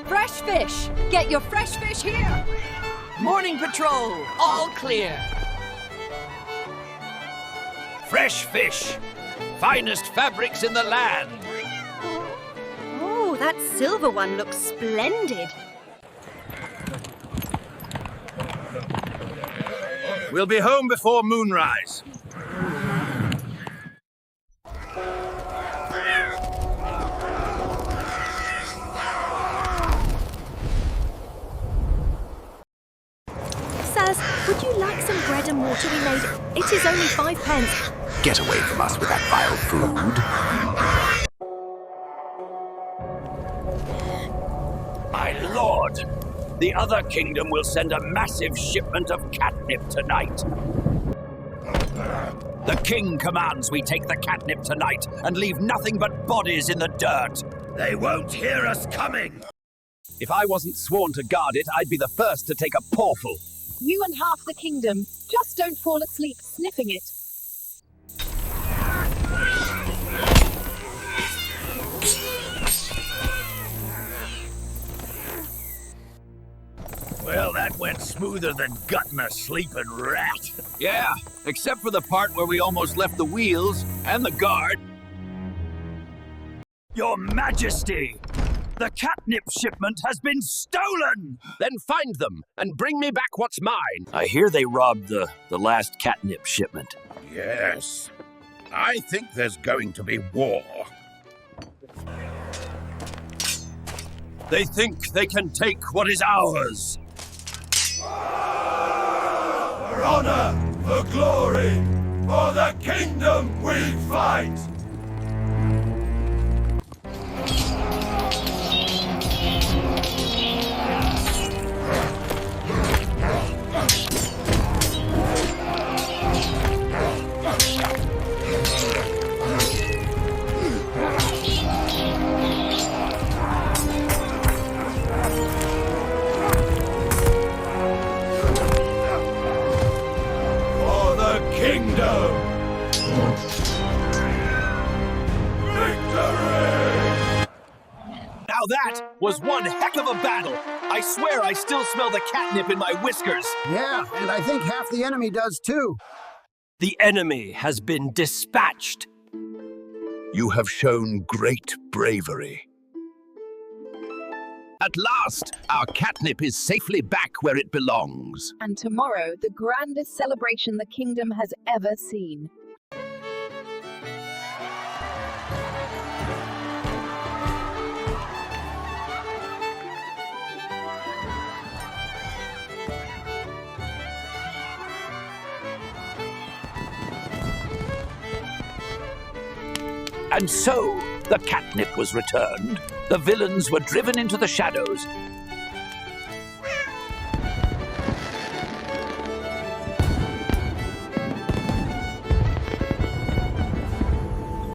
Fresh fish! Get your fresh fish here! Morning patrol, all clear. Fresh fish. Finest fabrics in the land. Oh, that silver one looks splendid. We'll be home before moonrise. Sirs, would you like some bread and water we made? It is only 5 pence. Get away from us with that vile food. My lord, the other kingdom will send a massive shipment of catnip tonight. The king commands we take the catnip tonight and leave nothing but bodies in the dirt. They won't hear us coming. If I wasn't sworn to guard it, I'd be the first to take a pawful. You and half the kingdom. Just don't fall asleep sniffing it. Well, that went smoother than gutting a sleeping rat. Yeah, except for the part where we almost left the wheels and the guard. Your Majesty! The catnip shipment has been stolen! Then find them and bring me back what's mine. I hear they robbed the last catnip shipment. Yes. I think there's going to be war. They think they can take what is ours. For honor, for glory, for the kingdom we fight! Now that was one heck of a battle. I swear I still smell the catnip in my whiskers. Yeah, and I think half the enemy does too. The enemy has been dispatched. You have shown great bravery. At last, our catnip is safely back where it belongs. And tomorrow, the grandest celebration the kingdom has ever seen. And so, the catnip was returned. The villains were driven into the shadows,